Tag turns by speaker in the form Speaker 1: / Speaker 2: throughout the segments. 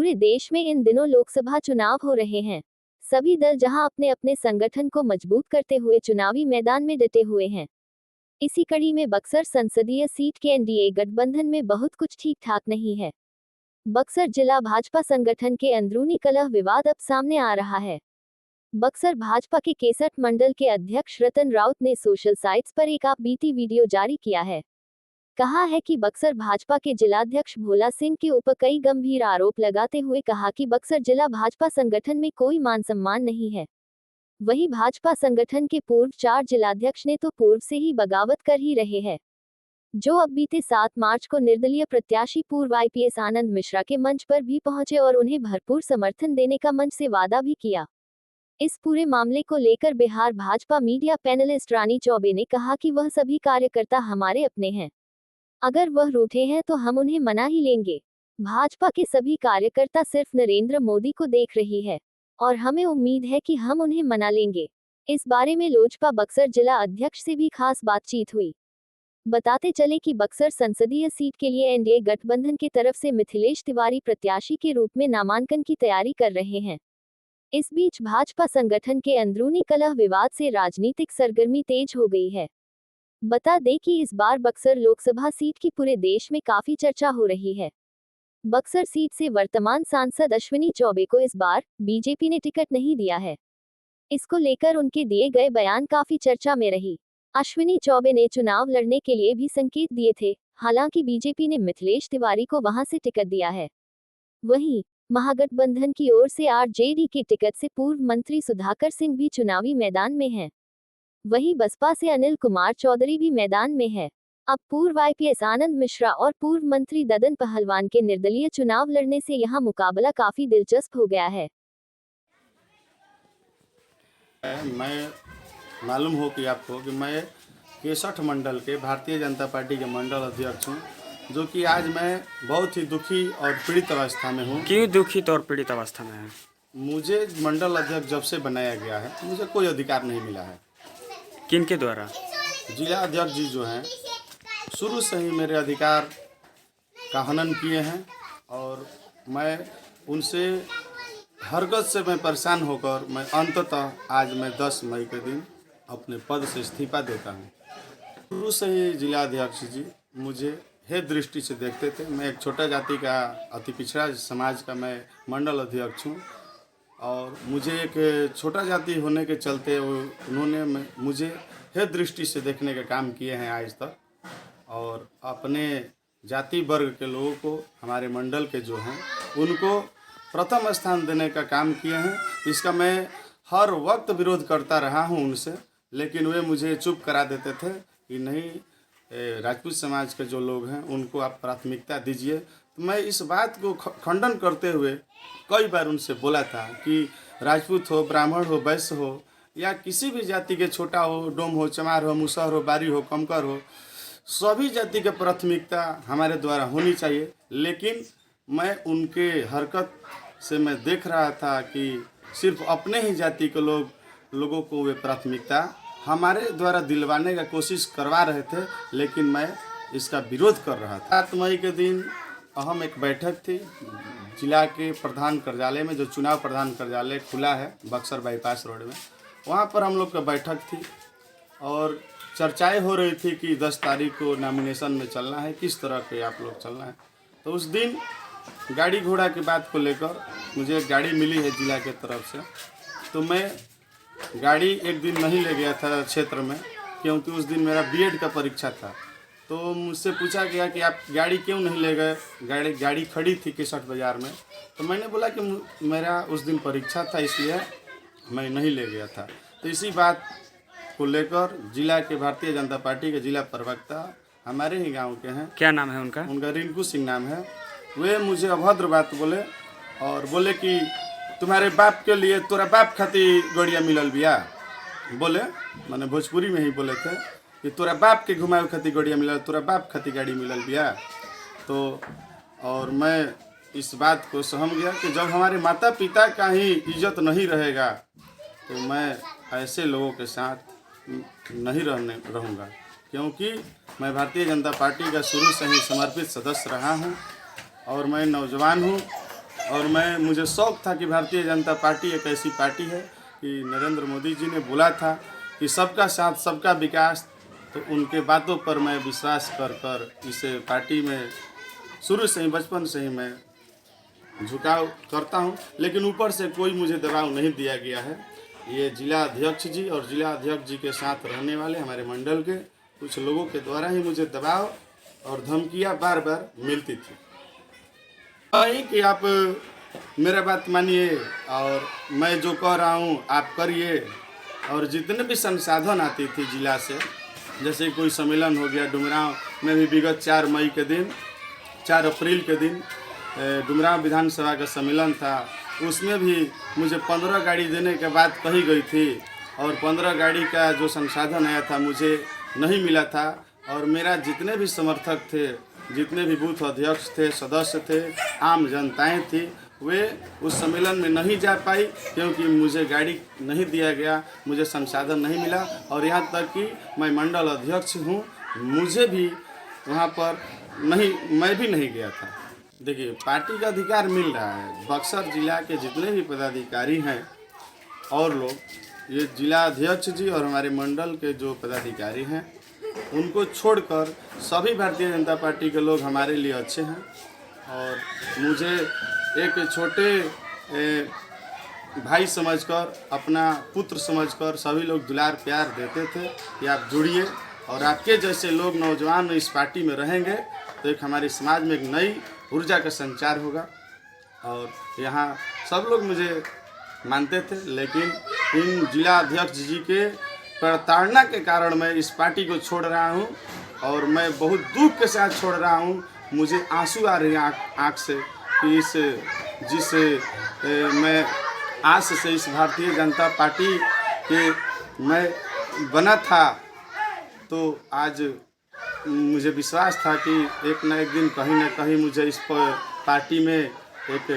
Speaker 1: पूरे देश में इन दिनों लोकसभा चुनाव हो रहे हैं। सभी दल जहां अपने अपने संगठन को मजबूत करते हुए चुनावी मैदान में डटे हुए हैं। इसी कड़ी में बक्सर संसदीय सीट के एनडीए गठबंधन में बहुत कुछ ठीक ठाक नहीं है। बक्सर जिला भाजपा संगठन के अंदरूनी कलह विवाद अब सामने आ रहा है। बक्सर भाजपा के केसठ मंडल के अध्यक्ष रतन राउत ने सोशल साइट्स पर एक बीती वीडियो जारी किया है। कहा है कि बक्सर भाजपा के जिलाध्यक्ष भोला सिंह के ऊपर कई गंभीर आरोप लगाते हुए कहा कि बक्सर जिला भाजपा संगठन में कोई मान सम्मान नहीं है। वहीं भाजपा संगठन के पूर्व 4 जिलाध्यक्ष ने तो पूर्व से ही बगावत कर ही रहे हैं, जो अब बीते 7 मार्च को निर्दलीय प्रत्याशी पूर्व आईपीएस आनंद मिश्रा के मंच पर भी पहुंचे और उन्हें भरपूर समर्थन देने का मंच से वादा भी किया। इस पूरे मामले को लेकर बिहार भाजपा मीडिया पैनलिस्ट रानी चौबे ने कहा कि वह सभी कार्यकर्ता हमारे अपने हैं, अगर वह रूठे हैं तो हम उन्हें मना ही लेंगे। भाजपा के सभी कार्यकर्ता सिर्फ नरेंद्र मोदी को देख रही है और हमें उम्मीद है कि हम उन्हें मना लेंगे। इस बारे में लोजपा बक्सर जिला अध्यक्ष से भी खास बातचीत हुई। बताते चले कि बक्सर संसदीय सीट के लिए एनडीए गठबंधन की तरफ से मिथिलेश तिवारी प्रत्याशी के रूप में नामांकन की तैयारी कर रहे हैं। इस बीच भाजपा संगठन के अंदरूनी कलह विवाद से राजनीतिक सरगर्मी तेज हो गई है। बता दें कि इस बार बक्सर लोकसभा सीट की पूरे देश में काफी चर्चा हो रही है। बक्सर सीट से वर्तमान सांसद अश्विनी चौबे को इस बार बीजेपी ने टिकट नहीं दिया है। इसको लेकर उनके दिए गए बयान काफी चर्चा में रही। अश्विनी चौबे ने चुनाव लड़ने के लिए भी संकेत दिए थे, हालांकि बीजेपी ने मिथिलेश तिवारी को वहां से टिकट दिया है। वहीं महागठबंधन की ओर से आरजेडी की टिकट से पूर्व मंत्री सुधाकर सिंह भी चुनावी मैदान में हैं। वहीं बसपा से अनिल कुमार चौधरी भी मैदान में है। अब पूर्व आईपीएस आनंद मिश्रा और पूर्व मंत्री ददन पहलवान के निर्दलीय चुनाव लड़ने से यहां मुकाबला काफी दिलचस्प हो गया है।
Speaker 2: मैं मालूम हो कि आपको कि मैं केसठ मंडल के भारतीय जनता पार्टी के मंडल अध्यक्ष हूँ, जो कि आज मैं बहुत ही दुखी और पीड़ित अवस्था में हूँ।
Speaker 3: क्यों दुखित और पीड़ित अवस्था में है?
Speaker 2: मुझे मंडल अध्यक्ष जब से बनाया गया है, मुझे कोई अधिकार नहीं मिला है।
Speaker 3: किनके द्वारा?
Speaker 2: जिला अध्यक्ष जी जो हैं शुरू से ही मेरे अधिकार का हनन किए हैं और मैं उनसे हरकत से मैं परेशान होकर मैं अंततः आज मैं 10 मई के दिन अपने पद से इस्तीफा देता हूं। शुरू से ही जिला अध्यक्ष जी मुझे हे दृष्टि से देखते थे। मैं एक छोटा जाति का अति पिछड़ा समाज का मैं मंडल अध्यक्ष हूँ और मुझे एक छोटा जाति होने के चलते उन्होंने मुझे हे दृष्टि से देखने का काम किए हैं आज तक, और अपने जाति वर्ग के लोगों को, हमारे मंडल के जो हैं, उनको प्रथम स्थान देने का काम किए हैं। इसका मैं हर वक्त विरोध करता रहा हूं उनसे, लेकिन वे मुझे चुप करा देते थे कि नहीं, राजपूत समाज के जो लोग हैं उनको आप प्राथमिकता दीजिए। तो मैं इस बात को खंडन करते हुए कई बार उनसे बोला था कि राजपूत हो, ब्राह्मण हो, वैश्य हो या किसी भी जाति के, छोटा हो, डोम हो, चमार हो, मुसहर हो, बारी हो, कमकर हो, सभी जाति के प्राथमिकता हमारे द्वारा होनी चाहिए। लेकिन मैं उनके हरकत से मैं देख रहा था कि सिर्फ अपने ही जाति के लोगों को वे प्राथमिकता हमारे द्वारा दिलवाने का कोशिश करवा रहे थे, लेकिन मैं इसका विरोध कर रहा था। 7 मई के दिन अहम एक बैठक थी जिला के प्रधान कार्यालय में, जो चुनाव प्रधान कार्यालय खुला है बक्सर बाईपास रोड में। वहाँ पर हम लोग का बैठक थी और चर्चाएं हो रही थी कि 10 तारीख को नॉमिनेशन में चलना है, किस तरह के आप लोग चलना है। तो उस दिन गाड़ी घोड़ा की बात को लेकर मुझे एक गाड़ी मिली है जिला के तरफ से, तो मैं गाड़ी एक दिन नहीं ले गया था क्षेत्र में, क्योंकि उस दिन मेरा बीएड का परीक्षा था। तो मुझसे पूछा गया कि आप गाड़ी क्यों नहीं ले गए, गाड़ी खड़ी थी केसठ बाज़ार में। तो मैंने बोला कि मेरा उस दिन परीक्षा था, इसलिए मैं नहीं ले गया था। तो इसी बात को लेकर जिला के भारतीय जनता पार्टी के जिला प्रवक्ता हमारे ही गांव के हैं,
Speaker 3: क्या नाम है उनका?
Speaker 2: उनका रिंकू सिंह नाम है। वे मुझे अभद्र बात बोले और बोले कि तुम्हारे बाप के लिए तोरा बाप खातिर गड़िया मिलल बिया। बोले, मैंने भोजपुरी में ही बोले थे कि तोरा बाप के घुमावे खातिर गड़िया मिलल, तोरा बाप खातिर गाड़ी मिलल बिया। तो और मैं इस बात को समझ गया कि जब हमारे माता पिता का ही इज्जत नहीं रहेगा तो मैं ऐसे लोगों के साथ नहीं रहूँगा, क्योंकि मैं भारतीय जनता पार्टी का शुरू से ही समर्पित सदस्य रहा हूँ और मैं नौजवान हूँ और मुझे शौक़ था कि भारतीय जनता पार्टी एक ऐसी पार्टी है कि नरेंद्र मोदी जी ने बोला था कि सबका साथ सबका विकास, तो उनके बातों पर मैं विश्वास कर इस पार्टी में शुरू से ही, बचपन से ही मैं झुकाव करता हूं। लेकिन ऊपर से कोई मुझे दबाव नहीं दिया गया है। ये जिला अध्यक्ष जी और जिला अध्यक्ष जी के साथ रहने वाले हमारे मंडल के कुछ लोगों के द्वारा ही मुझे दबाव और धमकियां बार बार मिलती थी कि आप मेरा बात मानिए और मैं जो कह रहा हूँ आप करिए। और जितने भी संसाधन आती थी जिला से, जैसे कोई सम्मेलन हो गया डुमरांव में भी, विगत 4 अप्रैल के दिन डुमरांव विधानसभा का सम्मेलन था, उसमें भी मुझे 15 गाड़ी देने के बात कही गई थी और 15 गाड़ी का जो संसाधन आया था मुझे नहीं मिला था। और मेरा जितने भी समर्थक थे, जितने भी बूथ अध्यक्ष थे, सदस्य थे, आम जनताएं थी, वे उस सम्मेलन में नहीं जा पाई क्योंकि मुझे गाड़ी नहीं दिया गया, मुझे संसाधन नहीं मिला। और यहाँ तक कि मैं मंडल अध्यक्ष हूँ, मुझे भी वहाँ पर मैं भी नहीं गया था। देखिए, पार्टी का अधिकार मिल रहा है। बक्सर जिला के जितने भी पदाधिकारी हैं और लोग, ये जिला अध्यक्ष जी और हमारे मंडल के जो पदाधिकारी हैं, उनको छोड़कर सभी भारतीय जनता पार्टी के लोग हमारे लिए अच्छे हैं। और मुझे एक छोटे भाई समझकर, अपना पुत्र समझकर सभी लोग दुलार प्यार देते थे कि आप जुड़िए और आपके जैसे लोग नौजवान इस पार्टी में रहेंगे तो एक हमारे समाज में एक नई ऊर्जा का संचार होगा। और यहाँ सब लोग मुझे मानते थे, लेकिन इन जिला अध्यक्ष जी के प्रताड़ना के कारण मैं इस पार्टी को छोड़ रहा हूँ और मैं बहुत दुख के साथ छोड़ रहा हूँ। मुझे आंसू आ रहे हैं आँख से कि जिस मैं आस से इस भारतीय जनता पार्टी के मैं बना था, तो आज मुझे विश्वास था कि एक न एक दिन कहीं ना कहीं मुझे इस पार्टी में एक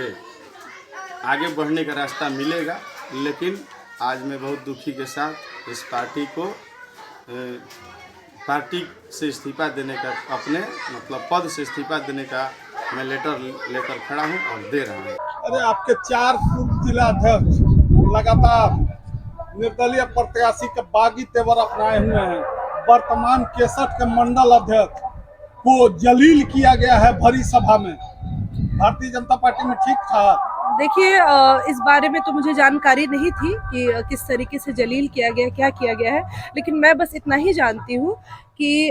Speaker 2: आगे बढ़ने का रास्ता मिलेगा। लेकिन आज मैं बहुत दुखी के साथ इस पार्टी को पार्टी से इस्तीफा देने का, अपने पद से इस्तीफा देने का मैं लेटर लेकर खड़ा हूं और दे रहा हूं।
Speaker 4: अरे, आपके 4 पूर्व जिला अध्यक्ष लगातार निर्दलीय प्रत्याशी के बागी तेवर अपनाए हुए हैं। वर्तमान 61 के मंडल अध्यक्ष को जलील किया गया है भरी सभा में। भारतीय जनता पार्टी में ठीक था।
Speaker 5: देखिए, इस बारे में तो मुझे जानकारी नहीं थी कि किस तरीके से जलील किया गया, क्या किया गया है। लेकिन मैं बस इतना ही जानती हूँ कि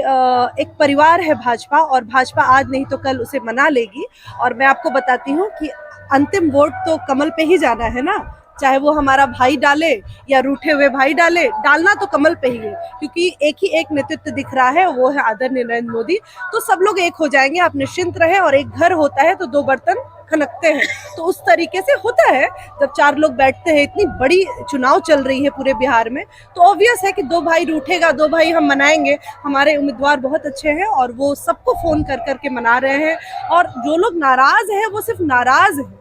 Speaker 5: एक परिवार है भाजपा, और भाजपा आज नहीं तो कल उसे मना लेगी। और मैं आपको बताती हूँ कि अंतिम वोट तो कमल पे ही जाना है ना, चाहे वो हमारा भाई डाले या रूठे हुए भाई डाले, डालना तो कमल पे ही है, क्योंकि एक ही एक नेतृत्व दिख रहा है, वो है आदरणीय नरेंद्र मोदी। तो सब लोग एक हो जाएंगे, आप निश्चिंत रहें। और एक घर होता है तो 2 बर्तन खनकते हैं, तो उस तरीके से होता है जब 4 लोग बैठते हैं। इतनी बड़ी चुनाव चल रही है पूरे बिहार में, तो ऑब्वियस है कि 2 भाई रूठेगा, 2 भाई हम मनाएंगे। हमारे उम्मीदवार बहुत अच्छे हैं और वो सबको फोन कर करके मना रहे हैं। और जो लोग नाराज हैं वो सिर्फ नाराज हैं,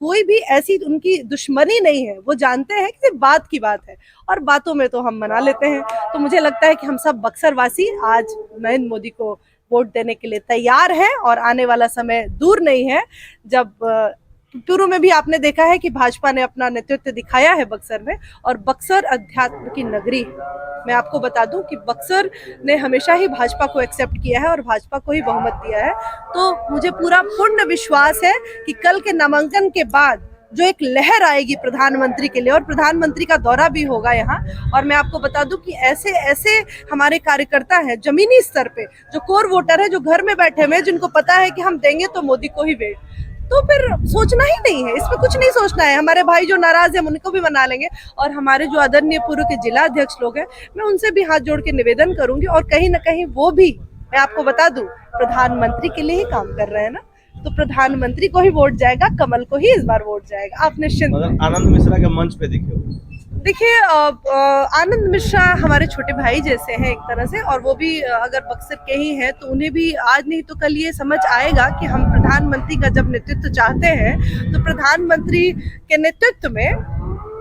Speaker 5: कोई भी ऐसी उनकी दुश्मनी नहीं है। वो जानते हैं कि सिर्फ बात की बात है, और बातों में तो हम मना लेते हैं। तो मुझे लगता है कि हम सब बक्सर वासी आज नरेंद्र मोदी को वोट देने के लिए तैयार हैं, और आने वाला समय दूर नहीं है जब पूर्व में भी आपने देखा है कि भाजपा ने अपना नेतृत्व दिखाया है बक्सर में, और बक्सर अध्यात्म की नगरी है। मैं आपको बता दूं कि बक्सर ने हमेशा ही भाजपा को एक्सेप्ट किया है और भाजपा को ही बहुमत दिया है। तो मुझे पूरा पूर्ण विश्वास है कि कल के नामांकन के बाद जो एक लहर आएगी प्रधानमंत्री के लिए, और प्रधानमंत्री का दौरा भी होगा यहाँ। और मैं आपको बता दूं कि ऐसे ऐसे हमारे कार्यकर्ता हैं जमीनी स्तर पे, जो कोर वोटर है, जो घर में बैठे हुए हैं, जिनको पता है कि हम देंगे तो मोदी को ही वोट, तो फिर सोचना ही नहीं है, इसमें कुछ नहीं सोचना है। हमारे भाई जो नाराज हैं उनको भी मना लेंगे। और हमारे जो आदरणीय पूर्व के जिला अध्यक्ष लोग हैं, मैं उनसे भी हाथ जोड़ के निवेदन करूंगी, और कहीं ना कहीं वो भी, मैं आपको बता दूं, प्रधानमंत्री के लिए ही काम कर रहे हैं ना, तो प्रधानमंत्री को ही वोट जाएगा, कमल को ही इस बार वोट जाएगा। आप निश्चिंत।
Speaker 6: आनंद मिश्रा के मंच पे
Speaker 5: देखिए, आनंद मिश्रा हमारे छोटे भाई जैसे हैं एक तरह से, और वो भी अगर बक्सर के ही हैं तो उन्हें भी आज नहीं तो कल ये समझ आएगा कि हम प्रधानमंत्री का जब नेतृत्व चाहते हैं तो प्रधानमंत्री के नेतृत्व में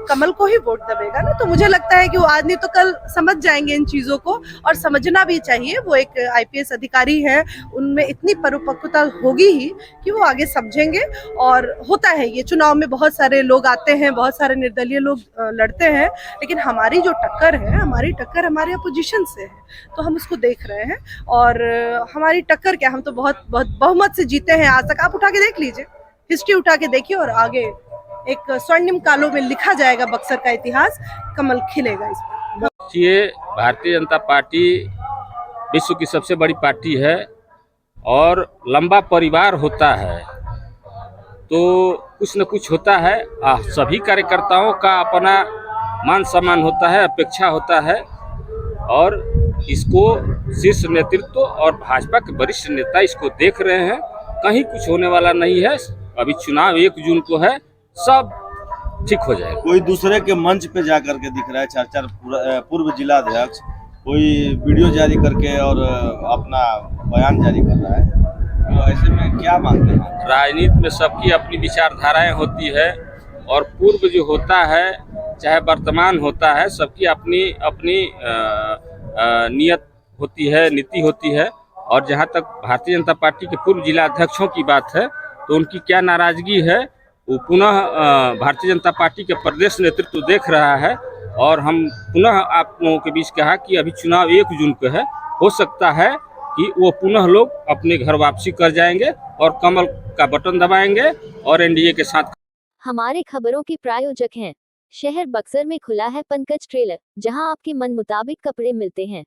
Speaker 5: कमल को ही वोट दबेगा ना। तो मुझे लगता है कि वो आज नहीं तो कल समझ जाएंगे इन चीज़ों को, और समझना भी चाहिए। वो एक IPS अधिकारी है, उनमें इतनी परिपक्वता होगी ही कि वो आगे समझेंगे। और होता है ये चुनाव में, बहुत सारे लोग आते हैं, बहुत सारे निर्दलीय लोग लड़ते हैं, लेकिन हमारी जो टक्कर है, हमारी टक्कर हमारे अपोजिशन से है, तो हम उसको देख रहे हैं। और हमारी टक्कर क्या, हम तो बहुत बहुत बहुमत से जीते हैं आज तक। आप उठा के देख लीजिए, हिस्ट्री उठा के देखिए, और आगे एक स्वर्णिम कालों में लिखा जाएगा बक्सर का इतिहास, कमल खिलेगा इस पर।
Speaker 6: ये भारतीय जनता पार्टी विश्व की सबसे बड़ी पार्टी है और लंबा परिवार होता है तो कुछ न कुछ होता है। सभी कार्यकर्ताओं का अपना मान सम्मान होता है, अपेक्षा होता है, और इसको शीर्ष नेतृत्व और भाजपा के वरिष्ठ नेता इसको देख रहे हैं। कहीं कुछ होने वाला नहीं है। अभी चुनाव 1 जून को है, सब ठीक हो जाएगा।
Speaker 7: कोई दूसरे के मंच पे जा करके दिख रहा है, 4 पूर्व जिला अध्यक्ष कोई वीडियो जारी करके और अपना बयान जारी कर रहा है, तो ऐसे में क्या मानते हैं?
Speaker 6: राजनीति में सबकी अपनी विचारधाराएं होती है, और पूर्व जो होता है चाहे वर्तमान होता है, सबकी अपनी अपनी नियत होती है, नीति होती है। और जहां तक भारतीय जनता पार्टी के पूर्व जिला अध्यक्षों की बात है, तो उनकी क्या नाराजगी है वो पुनः भारतीय जनता पार्टी के प्रदेश नेतृत्व देख रहा है। और हम पुनः आप लोगों के बीच कहा कि अभी चुनाव 1 जून को है, हो सकता है कि वो पुनः लोग अपने घर वापसी कर जाएंगे और कमल का बटन दबाएंगे और NDA के साथ।
Speaker 1: हमारे खबरों के प्रायोजक हैं शहर बक्सर में खुला है पंकज टेलर, जहां आपके मन मुताबिक कपड़े मिलते हैं।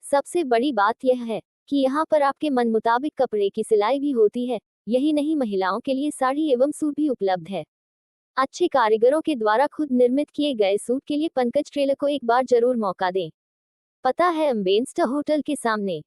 Speaker 1: सबसे बड़ी बात यह है कि यहाँ पर आपके मन मुताबिक कपड़े की सिलाई भी होती है। यही नहीं, महिलाओं के लिए साड़ी एवं सूट भी उपलब्ध है। अच्छे कारीगरों के द्वारा खुद निर्मित किए गए सूट के लिए पंकज टेलर को एक बार जरूर मौका दें। पता है अम्बेंस्टर होटल के सामने।